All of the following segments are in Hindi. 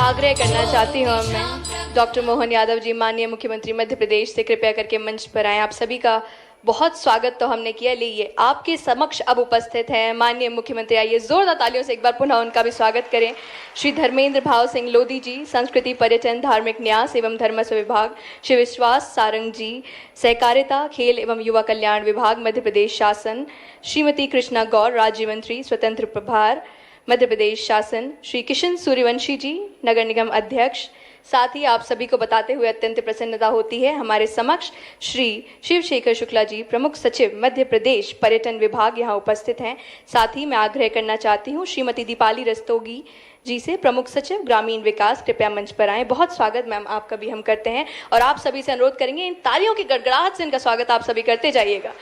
आग्रह करना चाहती हूँ मैं डॉक्टर मोहन यादव जी, माननीय मुख्यमंत्री मध्य प्रदेश से, कृपया करके मंच पर आएं। आप सभी का बहुत स्वागत तो हमने किया, लिए आपके समक्ष अब उपस्थित हैं माननीय मुख्यमंत्री। आइए जोरदार तालियों से एक बार पुनः उनका भी स्वागत करें। श्री धर्मेंद्र भाव सिंह लोधी जी, संस्कृति पर्यटन धार्मिक न्यास एवं धर्मस्व विभाग। श्री विश्वास सारंग जी, सहकारिता खेल एवं युवा कल्याण विभाग मध्य प्रदेश शासन। श्रीमती कृष्णा गौर, राज्य मंत्री स्वतंत्र प्रभार मध्य प्रदेश शासन। श्री किशन सूर्यवंशी जी, नगर निगम अध्यक्ष। साथ ही आप सभी को बताते हुए अत्यंत प्रसन्नता होती है, हमारे समक्ष श्री शिवशेखर शुक्ला जी, प्रमुख सचिव मध्य प्रदेश पर्यटन विभाग, यहाँ उपस्थित हैं। साथ ही मैं आग्रह करना चाहती हूँ श्रीमती दीपाली रस्तोगी जी से, प्रमुख सचिव ग्रामीण विकास, कृपया मंच पर आएं। बहुत स्वागत मैम आपका भी हम करते हैं और आप सभी से अनुरोध करेंगे इन तालियों की गड़गड़ाहट से इनका स्वागत आप सभी करते जाइएगा।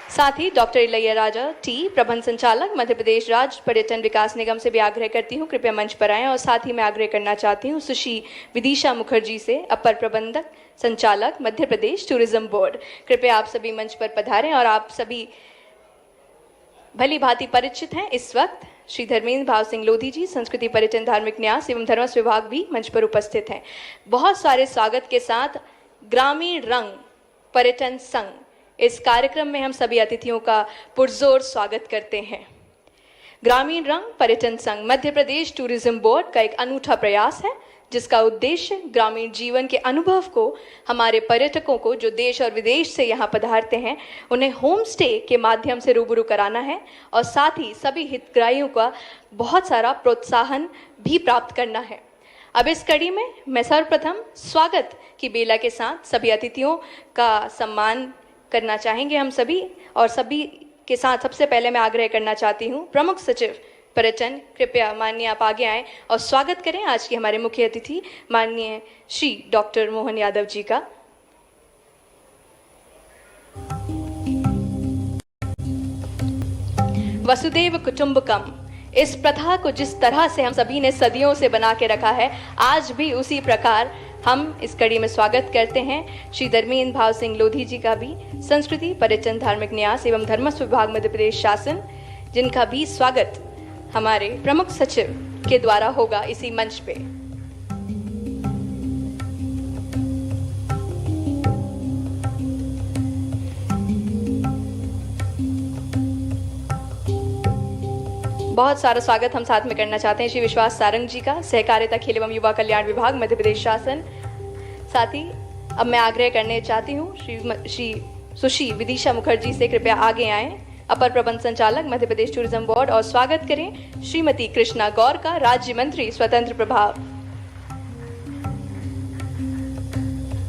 साथ ही डॉक्टर इलैयाराजा टी, प्रबंध संचालक मध्य प्रदेश राज्य पर्यटन विकास निगम से भी आग्रह करती हूँ कृपया मंच पर आएं। और साथ ही मैं आग्रह करना चाहती हूँ सुश्री विदिशा मुखर्जी से, अपर प्रबंधक संचालक मध्य प्रदेश टूरिज्म बोर्ड, कृपया आप सभी मंच पर पधारें। और आप सभी भली भांति परिचित हैं इस वक्त श्री धर्मेंद्र भाव सिंह लोधी जी, संस्कृति पर्यटन धार्मिक न्यास एवं धर्मस्व विभाग भी मंच पर उपस्थित हैं। बहुत सारे स्वागत के साथ ग्रामीण रंग पर्यटन संघ, इस कार्यक्रम में हम सभी अतिथियों का पुरजोर स्वागत करते हैं। ग्रामीण रंग पर्यटन संघ मध्य प्रदेश टूरिज्म बोर्ड का एक अनूठा प्रयास है, जिसका उद्देश्य ग्रामीण जीवन के अनुभव को हमारे पर्यटकों को जो देश और विदेश से यहाँ पधारते हैं उन्हें होम स्टे के माध्यम से रूबरू कराना है और साथ ही सभी हितग्राहियों का बहुत सारा प्रोत्साहन भी प्राप्त करना है। अब इस कड़ी में मैं सर्वप्रथम स्वागत की बेला के साथ सभी अतिथियों का सम्मान करना चाहेंगे हम सभी। और सभी के साथ सबसे पहले मैं आग्रह करना चाहती हूँ प्रमुख सचिव पर्यटन, कृपया माननीय आप आगे आएं और स्वागत करें आज के हमारे मुख्य अतिथि माननीय श्री डॉक्टर मोहन यादव जी का। वसुदेव कुटुंबकम, इस प्रथा को जिस तरह से हम सभी ने सदियों से बना के रखा है, आज भी उसी प्रकार हम इस कड़ी में स्वागत करते हैं श्री धर्मेंद्र भाव सिंह लोधी जी का भी, संस्कृति पर्यटन धार्मिक न्यास एवं धर्मस्व विभाग मध्य प्रदेश शासन, जिनका भी स्वागत हमारे प्रमुख सचिव के द्वारा होगा इसी मंच पे। बहुत सारा स्वागत हम साथ में करना चाहते हैं श्री विश्वास सारंग जी का, सहकारिता खेल एवं युवा कल्याण विभाग मध्य प्रदेश शासन। साथ ही अब मैं आग्रह करने चाहती हूँ श्री सुश्री विदिशा मुखर्जी से, कृपया आगे आएं, अपर प्रबंध संचालक मध्य प्रदेश टूरिज्म बोर्ड। और स्वागत करें श्रीमती कृष्णा गौर का, राज्य मंत्री स्वतंत्र प्रभार।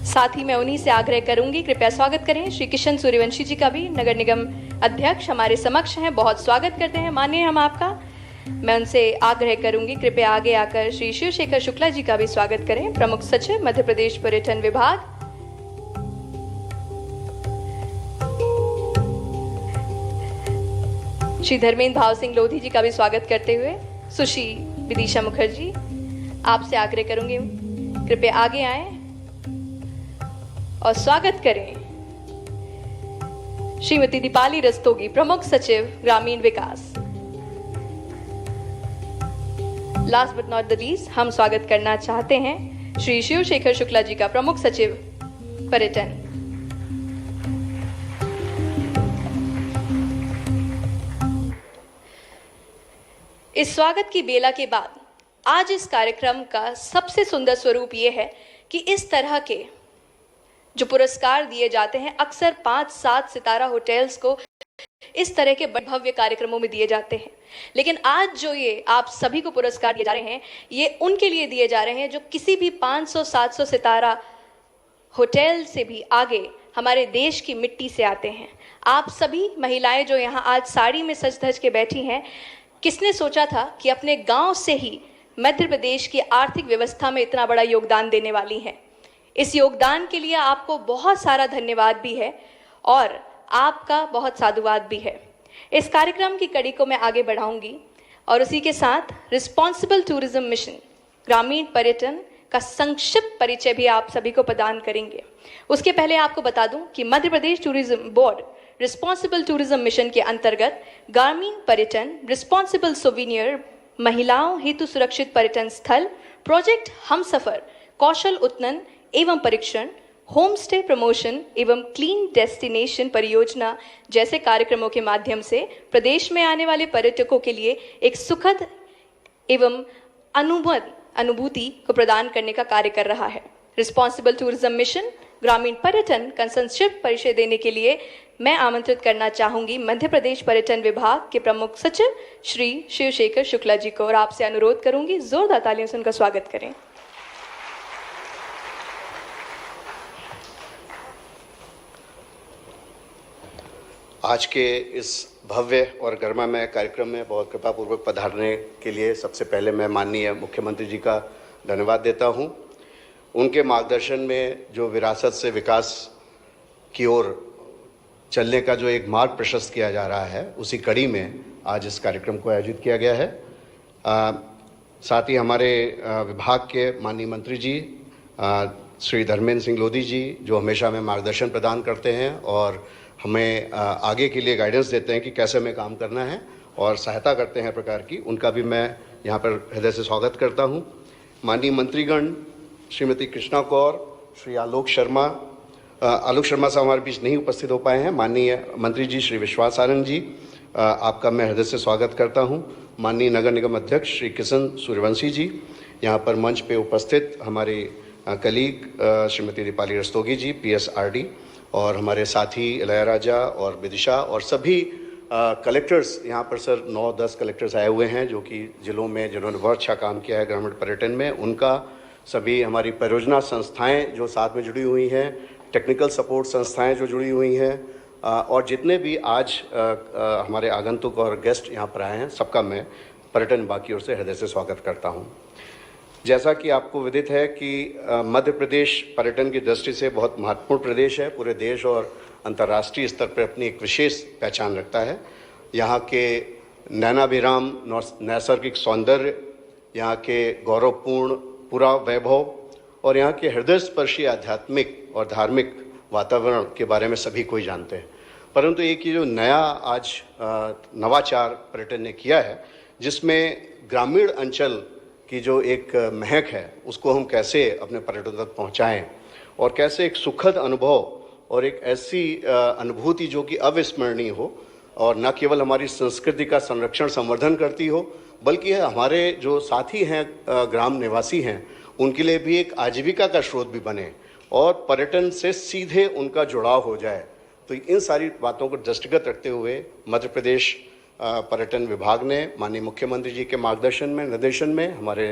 साथ ही मैं उन्हीं से आग्रह करूंगी कृपया स्वागत करें श्री किशन सूर्यवंशी जी का भी, नगर निगम अध्यक्ष हमारे समक्ष हैं। बहुत स्वागत करते हैं माननीय हम आपका। मैं उनसे आग्रह करूंगी कृपया आगे आकर श्री शिवशेखर शुक्ला जी का भी स्वागत करें, प्रमुख सचिव मध्य प्रदेश पर्यटन विभाग। श्री धर्मेंद्र भाव सिंह लोधी जी का भी स्वागत करते हुए सुश्री विदिशा मुखर्जी, आपसे आग्रह करूंगी कृपया आगे आएं और स्वागत करें श्रीमती दीपाली रस्तोगी, प्रमुख सचिव ग्रामीण विकास। Last but not the least, हम स्वागत करना चाहते हैं श्री शिवशेखर शुक्ला जी का, प्रमुख सचिव पर्यटन। इस स्वागत की बेला के बाद आज इस कार्यक्रम का सबसे सुंदर स्वरूप ये है कि इस तरह के जो पुरस्कार दिए जाते हैं अक्सर 5-7 सितारा होटल्स को इस तरह के भव्य कार्यक्रमों में दिए जाते हैं, लेकिन आज जो ये आप सभी को पुरस्कार दिए जा रहे हैं ये उनके लिए दिए जा रहे हैं जो किसी भी 500-700 सितारा होटल से भी आगे हमारे देश की मिट्टी से आते हैं। आप सभी महिलाएं जो यहाँ आज साड़ी में सज धज के बैठी हैं, किसने सोचा था कि अपने गांव से ही मध्य प्रदेश की आर्थिक व्यवस्था में इतना बड़ा योगदान देने वाली हैं। इस योगदान के लिए आपको बहुत सारा धन्यवाद भी है और आपका बहुत साधुवाद भी है। इस कार्यक्रम की कड़ी को मैं आगे बढ़ाऊंगी और उसी के साथ रिस्पॉन्सिबल टूरिज्म मिशन ग्रामीण पर्यटन का संक्षिप्त परिचय भी आप सभी को प्रदान करेंगे। उसके पहले आपको बता दूं कि Madhya Pradesh tourism board responsible tourism mission के अंतर्गत ग्रामीण पर्यटन, रिस्पॉन्सिबल सोविनियर महिलाओं हेतु सुरक्षित पर्यटन स्थल, प्रोजेक्ट हमसफर, कौशल उन्नयन एवं परीक्षण, होम स्टे प्रमोशन एवं क्लीन डेस्टिनेशन परियोजना जैसे कार्यक्रमों के माध्यम से प्रदेश में आने वाले पर्यटकों के लिए एक सुखद एवं अनुभूति को प्रदान करने का कार्य कर रहा है। रिस्पॉन्सिबल टूरिज्म मिशन ग्रामीण पर्यटन कंसल्टेंट परिचय देने के लिए मैं आमंत्रित करना चाहूंगी मध्य प्रदेश पर्यटन विभाग के प्रमुख सचिव श्री शिवशेखर शुक्ला जी को, और आपसे अनुरोध करूंगी जोरदार तालियों से उनका स्वागत करें। आज के इस भव्य और गरिमामय कार्यक्रम में बहुत कृपापूर्वक पधारने के लिए सबसे पहले मैं माननीय मुख्यमंत्री जी का धन्यवाद देता हूं। उनके मार्गदर्शन में जो विरासत से विकास की ओर चलने का जो एक मार्ग प्रशस्त किया जा रहा है, उसी कड़ी में आज इस कार्यक्रम को आयोजित किया गया है। साथ ही हमारे विभाग के माननीय मंत्री जी श्री धर्मेंद्र सिंह लोधी जी, जो हमेशा हमें मार्गदर्शन प्रदान करते हैं और हमें आगे के लिए गाइडेंस देते हैं कि कैसे हमें काम करना है और सहायता करते हैं प्रकार की, उनका भी मैं यहाँ पर हृदय से स्वागत करता हूँ। माननीय मंत्रीगण श्रीमती कृष्णा कौर, श्री आलोक शर्मा साहब हमारे बीच नहीं उपस्थित हो पाए हैं। माननीय मंत्री जी श्री विश्वास आनंद जी, आपका मैं हृदय से स्वागत करता हूँ। माननीय नगर निगम अध्यक्ष श्री किशन सूर्यवंशी जी, यहाँ पर मंच पे उपस्थित हमारे कलीग श्रीमती दीपाली रस्तोगी जी PSRD, और हमारे साथी इलैयाराजा और विदिशा और सभी कलेक्टर्स, यहाँ पर सर 9-10 कलेक्टर्स आए हुए हैं जो कि जिलों में जिन्होंने बहुत अच्छा काम किया है ग्रामीण पर्यटन में, उनका सभी हमारी परियोजना संस्थाएं जो साथ में जुड़ी हुई हैं, टेक्निकल सपोर्ट संस्थाएं जो जुड़ी हुई हैं, और जितने भी आज हमारे आगंतुक और गेस्ट यहाँ पर आए हैं, सबका मैं पर्यटन विभाग की ओर से हृदय से स्वागत करता हूँ। जैसा कि आपको विदित है कि मध्य प्रदेश पर्यटन की दृष्टि से बहुत महत्वपूर्ण प्रदेश है, पूरे देश और अंतर्राष्ट्रीय स्तर पर अपनी एक विशेष पहचान रखता है। यहाँ के नैनाभिराम नैसर्गिक सौंदर्य, यहाँ के गौरवपूर्ण पूरा वैभव और यहाँ के हृदयस्पर्शी आध्यात्मिक और धार्मिक वातावरण के बारे में सभी कोई जानते हैं, परंतु एक ये जो नया आज नवाचार पर्यटन ने किया है, जिसमें ग्रामीण अंचल की जो एक महक है उसको हम कैसे अपने पर्यटकों तक पहुंचाएं और कैसे एक सुखद अनुभव और एक ऐसी अनुभूति जो कि अविस्मरणीय हो और न केवल हमारी संस्कृति का संरक्षण संवर्धन करती हो, बल्कि हमारे जो साथी हैं ग्राम निवासी हैं उनके लिए भी एक आजीविका का स्रोत भी बने और पर्यटन से सीधे उनका जुड़ाव हो जाए। तो इन सारी बातों को दृष्टिगत रखते हुए मध्य प्रदेश पर्यटन विभाग ने माननीय मुख्यमंत्री जी के मार्गदर्शन में, निर्देशन में, हमारे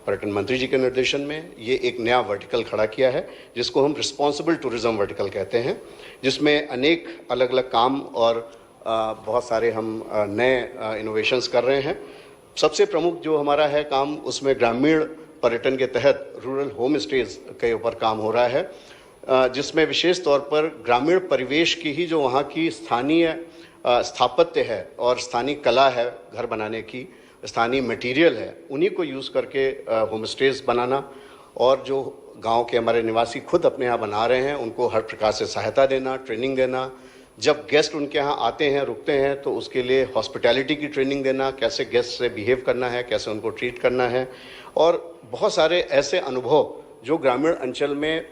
पर्यटन मंत्री जी के निर्देशन में ये एक नया वर्टिकल खड़ा किया है जिसको हम रिस्पॉन्सिबल टूरिज्म वर्टिकल कहते हैं, जिसमें अनेक अलग अलग काम और बहुत सारे हम नए इनोवेशंस कर रहे हैं। सबसे प्रमुख जो हमारा है काम, उसमें ग्रामीण पर्यटन के तहत रूरल होम स्टेज के ऊपर काम हो रहा है, जिसमें विशेष तौर पर ग्रामीण परिवेश की ही जो वहाँ की स्थानीय स्थापत्य है और स्थानीय कला है, घर बनाने की स्थानीय मटेरियल है, उन्हीं को यूज़ करके होम स्टेज बनाना और जो गांव के हमारे निवासी खुद अपने यहाँ बना रहे हैं उनको हर प्रकार से सहायता देना, ट्रेनिंग देना। जब गेस्ट उनके यहाँ आते हैं, रुकते हैं, तो उसके लिए हॉस्पिटैलिटी की ट्रेनिंग देना, कैसे गेस्ट से बिहेव करना है, कैसे उनको ट्रीट करना है, और बहुत सारे ऐसे अनुभव जो ग्रामीण अंचल में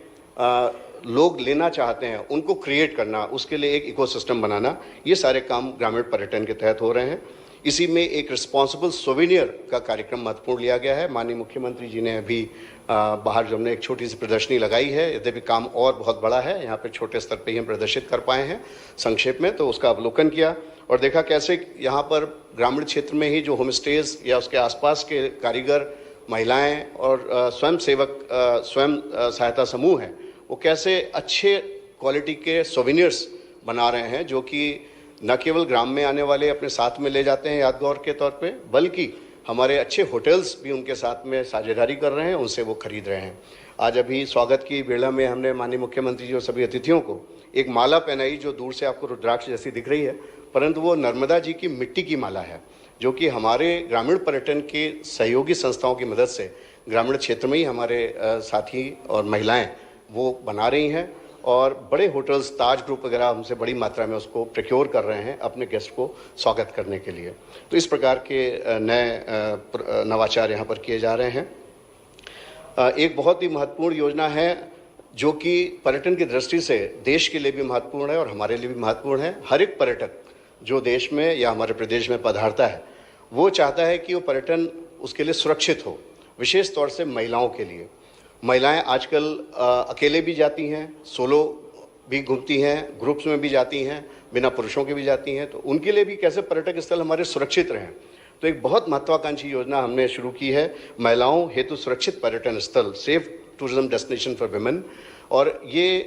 लोग लेना चाहते हैं उनको क्रिएट करना, उसके लिए एक इकोसिस्टम बनाना, ये सारे काम ग्रामीण पर्यटन के तहत हो रहे हैं। इसी में एक रिस्पॉन्सिबल सोवेनियर का कार्यक्रम महत्वपूर्ण लिया गया है। माननीय मुख्यमंत्री जी ने अभी बाहर जो हमने एक छोटी सी प्रदर्शनी लगाई है, यद्यपि काम और बहुत बड़ा है, यहाँ पे छोटे स्तर पे ही हम प्रदर्शित कर पाए हैं संक्षेप में, तो उसका अवलोकन किया और देखा कैसे यहाँ पर ग्रामीण क्षेत्र में ही जो होम स्टेज या उसके आसपास के कारीगर, महिलाएं और स्वयं सहायता समूह हैं, वो कैसे अच्छे क्वालिटी के सोवेनियर्स बना रहे हैं, जो कि न केवल ग्राम में आने वाले अपने साथ में ले जाते हैं यादगार के तौर पे, बल्कि हमारे अच्छे होटल्स भी उनके साथ में साझेदारी कर रहे हैं, उनसे वो खरीद रहे हैं। आज अभी स्वागत की बेला में हमने माननीय मुख्यमंत्री जी और सभी अतिथियों को एक माला पहनाई जो दूर से आपको रुद्राक्ष जैसी दिख रही है, परंतु वो नर्मदा जी की मिट्टी की माला है, जो कि हमारे ग्रामीण पर्यटन के सहयोगी संस्थाओं की मदद से ग्रामीण क्षेत्र में ही हमारे साथी और महिलाएँ वो बना रही हैं और बड़े होटल्स ताज ग्रुप वगैरह हमसे बड़ी मात्रा में उसको प्रोक्योर कर रहे हैं अपने गेस्ट को स्वागत करने के लिए। तो इस प्रकार के नए नवाचार यहाँ पर किए जा रहे हैं। एक बहुत ही महत्वपूर्ण योजना है जो कि पर्यटन की दृष्टि से देश के लिए भी महत्वपूर्ण है और हमारे लिए भी महत्वपूर्ण है। हर एक पर्यटक जो देश में या हमारे प्रदेश में पधारता है वो चाहता है कि वो पर्यटन उसके लिए सुरक्षित हो, विशेष तौर से महिलाओं के लिए। महिलाएं आजकल अकेले भी जाती हैं, सोलो भी घूमती हैं, ग्रुप्स में भी जाती हैं, बिना पुरुषों के भी जाती हैं। तो उनके लिए भी कैसे पर्यटक स्थल हमारे सुरक्षित रहें, तो एक बहुत महत्वाकांक्षी योजना हमने शुरू की है, महिलाओं हेतु सुरक्षित पर्यटन स्थल, safe tourism destination for women. और ये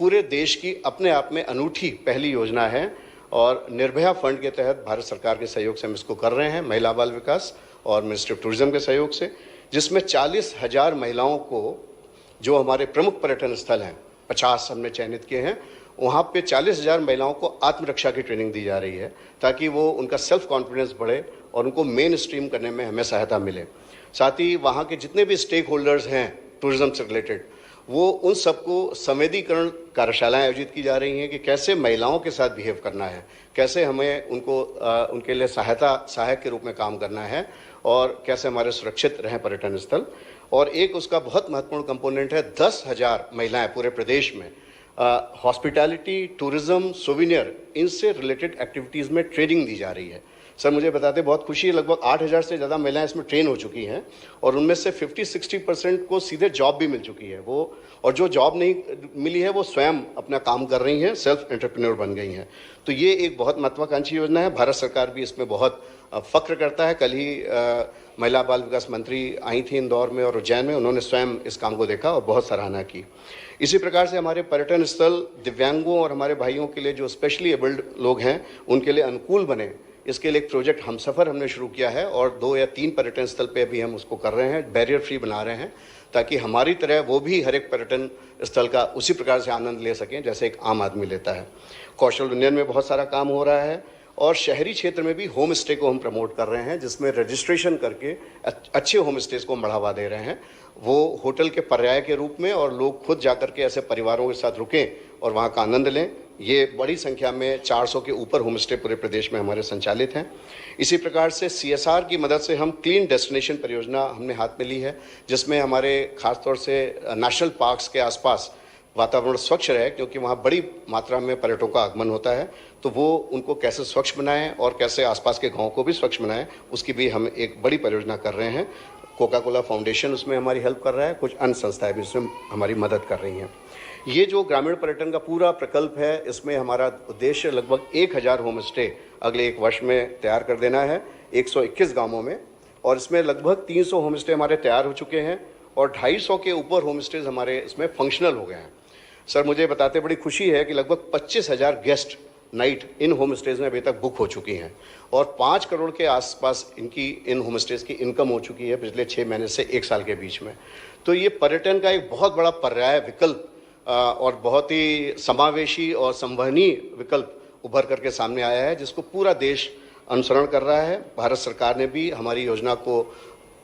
पूरे देश की अपने आप में अनूठी पहली योजना है और निर्भया फंड के तहत भारत सरकार के सहयोग से हम इसको कर रहे हैं, महिला बाल विकास और मिनिस्ट्री ऑफ टूरिज्म के सहयोग से, जिसमें 40,000 महिलाओं को जो हमारे प्रमुख पर्यटन स्थल हैं 50 हमने चयनित किए हैं, वहाँ पे 40,000 महिलाओं को आत्मरक्षा की ट्रेनिंग दी जा रही है ताकि वो उनका सेल्फ कॉन्फिडेंस बढ़े और उनको मेन स्ट्रीम करने में हमें सहायता मिले। साथ ही वहाँ के जितने भी स्टेक होल्डर्स हैं टूरिज्म से रिलेटेड, वो उन सबको संवेदीकरण कार्यशालाएं आयोजित की जा रही हैं कि कैसे महिलाओं के साथ बिहेव करना है, कैसे हमें उनको उनके लिए सहायक के रूप में काम करना है और कैसे हमारे सुरक्षित रहें पर्यटन स्थल। और एक उसका बहुत महत्वपूर्ण कंपोनेंट है, 10,000 महिलाएं पूरे प्रदेश में हॉस्पिटैलिटी, टूरिज्म, सोविनियर, इनसे रिलेटेड एक्टिविटीज़ में ट्रेनिंग दी जा रही है। सर मुझे बताते बहुत खुशी है, लगभग 8,000 से ज़्यादा महिलाएं इसमें ट्रेन हो चुकी हैं और उनमें से 50-60% को सीधे जॉब भी मिल चुकी है वो, और जो जॉब नहीं मिली है वो स्वयं अपना काम कर रही हैं, सेल्फ एंटरप्रेन्योर बन गई हैं। तो ये एक बहुत महत्वाकांक्षी योजना है, भारत सरकार भी इसमें बहुत फख्र करता है। कल ही महिला बाल विकास मंत्री आई थी इंदौर में और उज्जैन में, उन्होंने स्वयं इस काम को देखा और बहुत सराहना की। इसी प्रकार से हमारे पर्यटन स्थल दिव्यांगों और हमारे भाइयों के लिए जो स्पेशली एबल्ड लोग हैं उनके लिए अनुकूल बने, इसके लिए एक प्रोजेक्ट हमसफ़र हमने शुरू किया है और 2 या 3 पर्यटन स्थल पे भी हम उसको कर रहे हैं, बैरियर फ्री बना रहे हैं ताकि हमारी तरह वो भी हर एक पर्यटन स्थल का उसी प्रकार से आनंद ले सकें जैसे एक आम आदमी लेता है। कौशल उन्नयन में बहुत सारा काम हो रहा है और शहरी क्षेत्र में भी होम स्टे को हम प्रमोट कर रहे हैं, जिसमें रजिस्ट्रेशन करके अच्छे होम स्टेज को बढ़ावा दे रहे हैं, वो होटल के पर्याय के रूप में, और लोग खुद जाकर के ऐसे परिवारों के साथ रुकें और वहाँ का आनंद लें। ये बड़ी संख्या में 400 के ऊपर होम स्टे पूरे प्रदेश में हमारे संचालित हैं। इसी प्रकार से CSR की मदद से हम क्लीन डेस्टिनेशन परियोजना हमने हाथ में ली है, जिसमें हमारे खासतौर से नेशनल पार्क्स के आसपास वातावरण स्वच्छ रहे, क्योंकि वहाँ बड़ी मात्रा में पर्यटकों का आगमन होता है। तो वो उनको कैसे स्वच्छ बनाएं और कैसे आसपास के गाँव को भी स्वच्छ बनाएं, उसकी भी हम एक बड़ी परियोजना कर रहे हैं। कोका कोला फाउंडेशन उसमें हमारी हेल्प कर रहा है, कुछ अन्य संस्थाएं भी उसमें हमारी मदद कर रही हैं। ये जो ग्रामीण पर्यटन का पूरा प्रकल्प है, इसमें हमारा उद्देश्य लगभग 1,000 होम स्टे अगले 1 वर्ष में तैयार कर देना है 121 गांवों में, और इसमें लगभग 300 होम स्टे हमारे तैयार हो चुके हैं और 250 के ऊपर होम स्टेज हमारे इसमें फंक्शनल हो गए हैं। सर मुझे बताते बड़ी खुशी है कि लगभग 25,000 guest night in home stage में अभी तक बुक हो चुकी हैं और 5 करोड़ के आसपास इनकी इन होम स्टेज की इनकम हो चुकी है पिछले 6 महीने से 1 साल के बीच में। तो ये पर्यटन का एक बहुत बड़ा पर्याय विकल्प और बहुत ही समावेशी और संवहनीय विकल्प उभर करके सामने आया है, जिसको पूरा देश अनुसरण कर रहा है। भारत सरकार ने भी हमारी योजना को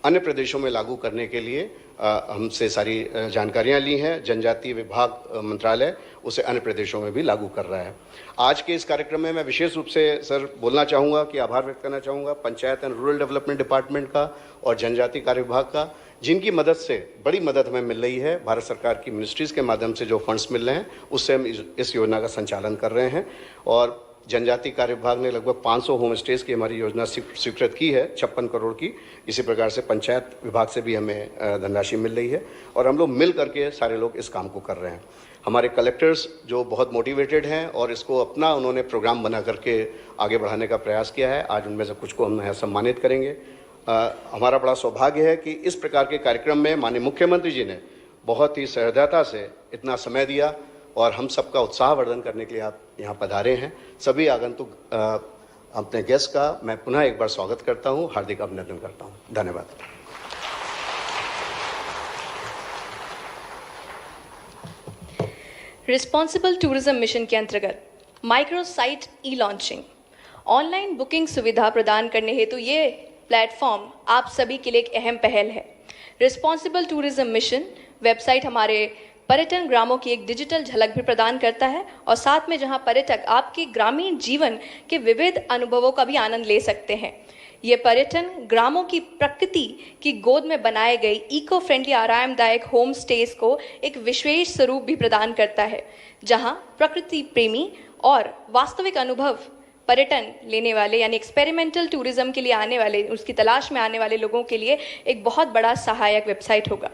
अन्य प्रदेशों में लागू करने के लिए हमसे सारी जानकारियां ली हैं। जनजातीय विभाग मंत्रालय उसे अन्य प्रदेशों में भी लागू कर रहा है। आज के इस कार्यक्रम में मैं विशेष रूप से सर बोलना चाहूँगा कि आभार व्यक्त करना चाहूँगा panchayat and rural development department का और जनजातीय कार्य विभाग का, जिनकी मदद से बड़ी मदद हमें मिल रही है। भारत सरकार की मिनिस्ट्रीज़ के माध्यम से जो फंड्स मिल रहे हैं उससे हम इस योजना का संचालन कर रहे हैं। और जनजातीय कार्य विभाग ने लगभग 500 होम स्टेज की हमारी योजना स्वीकृत की है 56 करोड़ की। इसी प्रकार से पंचायत विभाग से भी हमें धनराशि मिल रही है और हम लोग मिल करके सारे लोग इस काम को कर रहे हैं। हमारे कलेक्टर्स जो बहुत मोटिवेटेड हैं और इसको अपना उन्होंने प्रोग्राम बना करके आगे बढ़ाने का प्रयास किया है, आज उनमें से कुछ को हम सम्मानित करेंगे। हमारा बड़ा सौभाग्य है कि इस प्रकार के कार्यक्रम में माननीय मुख्यमंत्री जी ने बहुत ही सहृदयता से इतना समय दिया और हम सबका उत्साहवर्धन करने के लिए आप यहाँ पधारे हैं। सभी आगंतुक अपने गेस्ट का मैं पुनः एक बार स्वागत करता हूँ, हार्दिक अभिनंदन करता हूँ। धन्यवाद। रिस्पॉन्सिबल टूरिज्म मिशन के अंतर्गत माइक्रो साइट ई लॉन्चिंग ऑनलाइन बुकिंग सुविधा प्रदान करने हेतु ये प्लेटफॉर्म आप सभी के लिए एक अहम पहल है। रिस्पॉन्सिबल टूरिज्म मिशन वेबसाइट हमारे पर्यटन ग्रामों की एक डिजिटल झलक भी प्रदान करता है और साथ में जहां पर्यटक आपके ग्रामीण जीवन के विविध अनुभवों का भी आनंद ले सकते हैं। ये पर्यटन ग्रामों की प्रकृति की गोद में बनाए गए इको फ्रेंडली आरामदायक होम स्टेज को एक विशेष स्वरूप भी प्रदान करता है, जहां प्रकृति प्रेमी और वास्तविक अनुभव पर्यटन लेने वाले यानी एक्सपेरिमेंटल टूरिज्म के लिए आने वाले, उसकी तलाश में आने वाले लोगों के लिए एक बहुत बड़ा सहायक वेबसाइट होगा।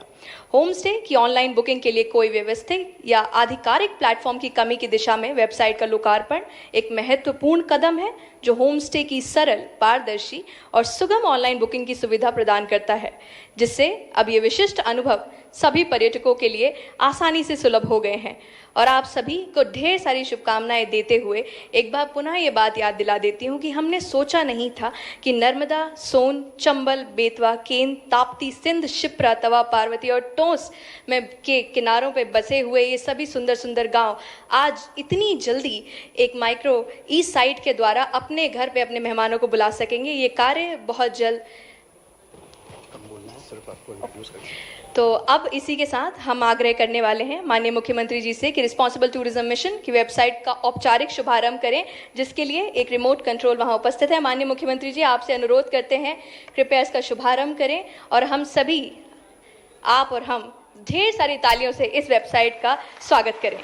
होम स्टे की ऑनलाइन बुकिंग के लिए कोई व्यवस्थित या आधिकारिक प्लेटफॉर्म की कमी की दिशा में वेबसाइट का लोकार्पण एक महत्वपूर्ण कदम है, जो होम स्टे की सरल, पारदर्शी और सुगम ऑनलाइन बुकिंग की सुविधा प्रदान करता है, जिससे अब ये विशिष्ट अनुभव सभी पर्यटकों के लिए आसानी से सुलभ हो गए हैं। और आप सभी को ढेर सारी शुभकामनाएं देते हुए एक बार पुनः ये बात याद दिला देती हूँ कि हमने सोचा नहीं था कि नर्मदा, सोन, चंबल, बेतवा, केन, ताप्ती, सिंध, शिप्रा, तवा, पार्वती और टोंस में के किनारों पे बसे हुए ये सभी सुंदर सुंदर गांव आज इतनी जल्दी एक माइक्रो ई साइट के द्वारा अपने घर पे अपने मेहमानों को बुला सकेंगे। ये कार्य बहुत जल्द तो अब इसी के साथ हम आग्रह करने वाले हैं माननीय मुख्यमंत्री जी से कि रिस्पॉन्सिबल टूरिज्म मिशन की वेबसाइट का औपचारिक शुभारंभ करें, जिसके लिए एक रिमोट कंट्रोल वहां उपस्थित है। माननीय मुख्यमंत्री जी, आपसे अनुरोध करते हैं कृपया इसका शुभारंभ करें और हम सभी, आप और हम ढेर सारी तालियों से इस वेबसाइट का स्वागत करें।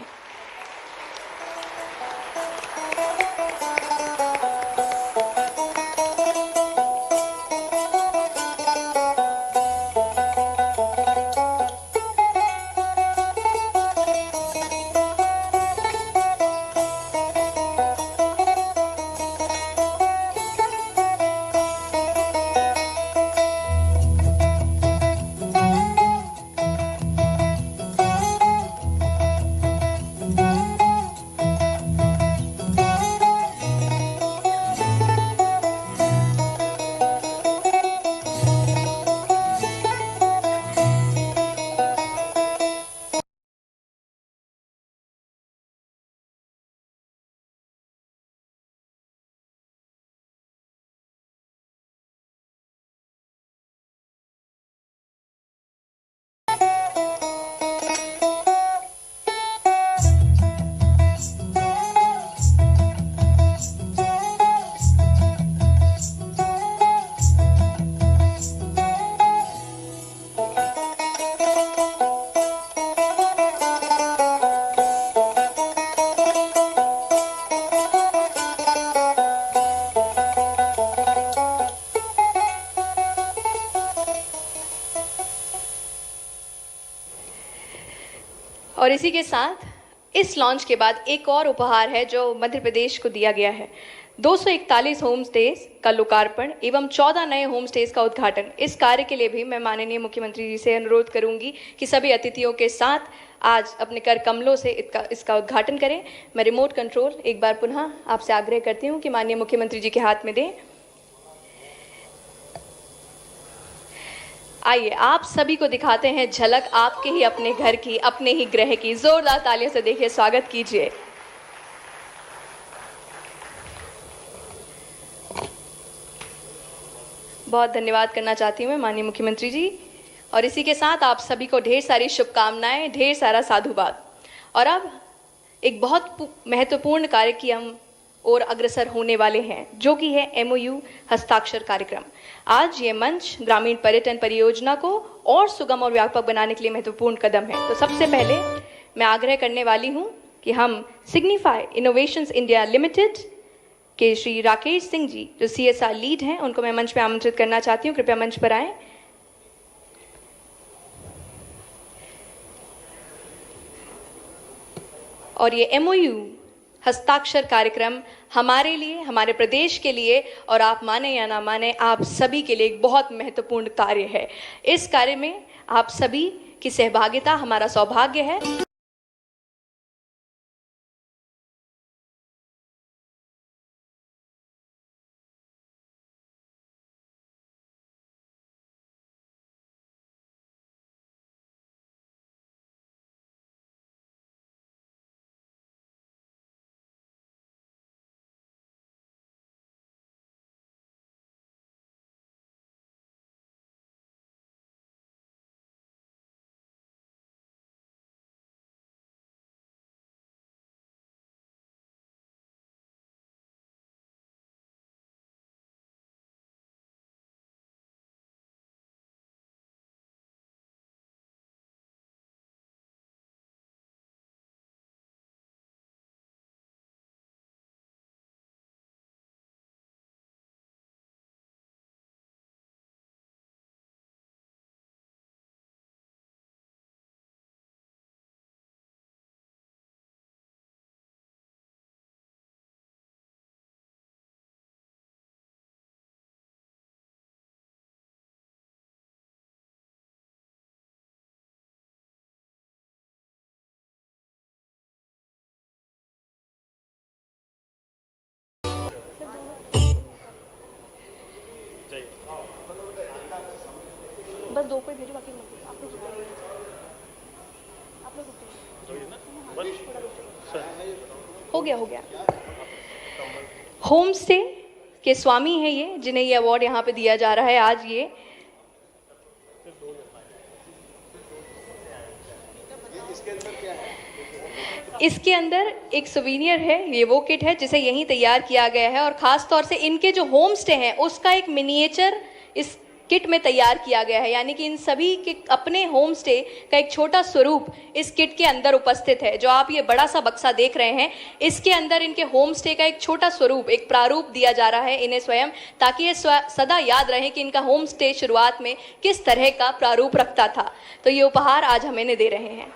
और इसी के साथ इस लॉन्च के बाद एक और उपहार है जो मध्य प्रदेश को दिया गया है। 241 होम स्टेज का लोकार्पण एवं 14 नए होम स्टेज का उद्घाटन। इस कार्य के लिए भी मैं माननीय मुख्यमंत्री जी से अनुरोध करूंगी कि सभी अतिथियों के साथ आज अपने कर कमलों से इसका उद्घाटन करें। मैं रिमोट कंट्रोल एक बार पुनः आपसे आग्रह करती हूँ कि माननीय मुख्यमंत्री जी के हाथ में दें। आइए आप सभी को दिखाते हैं झलक आपके ही अपने घर की, अपने ही ग्रह की। जोरदार तालियों से देखिए, स्वागत कीजिए। बहुत धन्यवाद करना चाहती हूँ मैं माननीय मुख्यमंत्री जी, और इसी के साथ आप सभी को ढेर सारी शुभकामनाएं, ढेर सारा साधुवाद। और अब एक बहुत महत्वपूर्ण कार्य की हम और अग्रसर होने वाले हैं, जो कि है एमओयू हस्ताक्षर कार्यक्रम। आज ये मंच ग्रामीण पर्यटन परियोजना को और सुगम और व्यापक बनाने के लिए महत्वपूर्ण कदम है। तो सबसे पहले मैं आग्रह करने वाली हूं कि हम सिग्निफाई इनोवेशंस इंडिया लिमिटेड के श्री राकेश सिंह जी, जो CSR लीड हैं, उनको मैं मंच पर आमंत्रित करना चाहती हूँ। कृपया मंच पर आएं। और ये एमओयू हस्ताक्षर कार्यक्रम हमारे लिए, हमारे प्रदेश के लिए, और आप माने या ना माने, आप सभी के लिए एक बहुत महत्वपूर्ण कार्य है। इस कार्य में आप सभी की सहभागिता हमारा सौभाग्य है। बस 2 पे भेजो, बाकी मत आप लोग हो गया। होम स्टे के स्वामी हैं ये, जिन्हें ये अवार्ड यहाँ पे दिया जा रहा है आज। ये इसके अंदर एक सुवीनियर है, ये वो किट है जिसे यहीं तैयार किया गया है, और खास तौर से इनके जो होम स्टे हैं उसका एक मिनिएचर इस किट में तैयार किया गया है, यानी कि इन सभी के अपने होम स्टे का एक छोटा स्वरूप इस किट के अंदर उपस्थित है। जो आप ये बड़ा सा बक्सा देख रहे हैं, इसके अंदर इनके होम स्टे का एक छोटा स्वरूप, एक प्रारूप दिया जा रहा है इन्हें स्वयं, ताकि ये सदा याद रहे कि इनका होम स्टे शुरुआत में किस तरह का प्रारूप रखता था। तो ये उपहार आज हम इन्हें दे रहे हैं।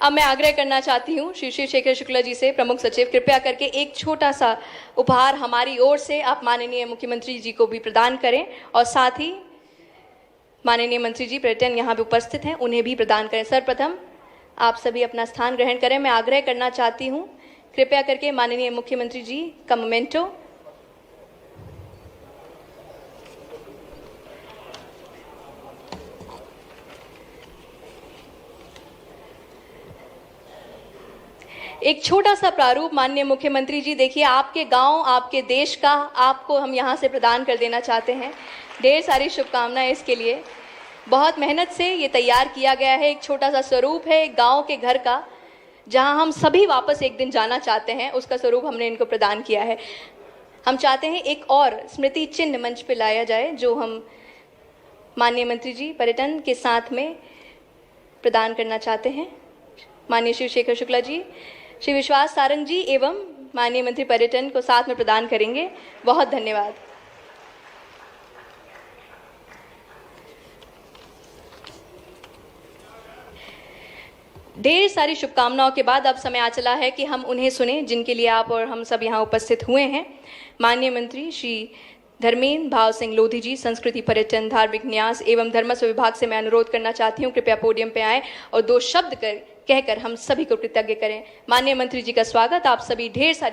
अब मैं आग्रह करना चाहती हूँ श्री शिवशेखर शुक्ला जी से, प्रमुख सचिव, कृपया करके एक छोटा सा उपहार हमारी ओर से आप माननीय मुख्यमंत्री जी को भी प्रदान करें, और साथ ही माननीय मंत्री जी पर्यटन यहाँ पे उपस्थित हैं, उन्हें भी प्रदान करें। सर्वप्रथम आप सभी अपना स्थान ग्रहण करें। मैं आग्रह करना चाहती हूँ कृपया करके माननीय मुख्यमंत्री जी का मोमेंटो एक छोटा सा प्रारूप। माननीय मुख्यमंत्री जी देखिए, आपके गांव, आपके देश का आपको हम यहां से प्रदान कर देना चाहते हैं। ढेर सारी शुभकामनाएं इसके लिए। बहुत मेहनत से ये तैयार किया गया है, एक छोटा सा स्वरूप है एक गांव के घर का, जहां हम सभी वापस एक दिन जाना चाहते हैं, उसका स्वरूप हमने इनको प्रदान किया है। हम चाहते हैं एक और स्मृति चिन्ह मंच पर लाया जाए, जो हम माननीय मंत्री जी पर्यटन के साथ में प्रदान करना चाहते हैं। माननीय शिवशेखर शुक्ला जी, श्री विश्वास सारंग जी एवं माननीय मंत्री पर्यटन को साथ में प्रदान करेंगे। बहुत धन्यवाद। ढेर सारी शुभकामनाओं के बाद अब समय आ चला है कि हम उन्हें सुने जिनके लिए आप और हम सब यहाँ उपस्थित हुए हैं। माननीय मंत्री श्री धर्मेंद्र भाव सिंह लोधी जी, संस्कृति, पर्यटन, धार्मिक न्यास एवं धर्मस्व विभाग से मैं अनुरोध करना चाहती हूँ, कृपया पोडियम पे आएं और 2 शब्द कहकर हम सभी को कृतज्ञ करें। माननीय मंत्री जी का स्वागत। आप सभी ढेर सारी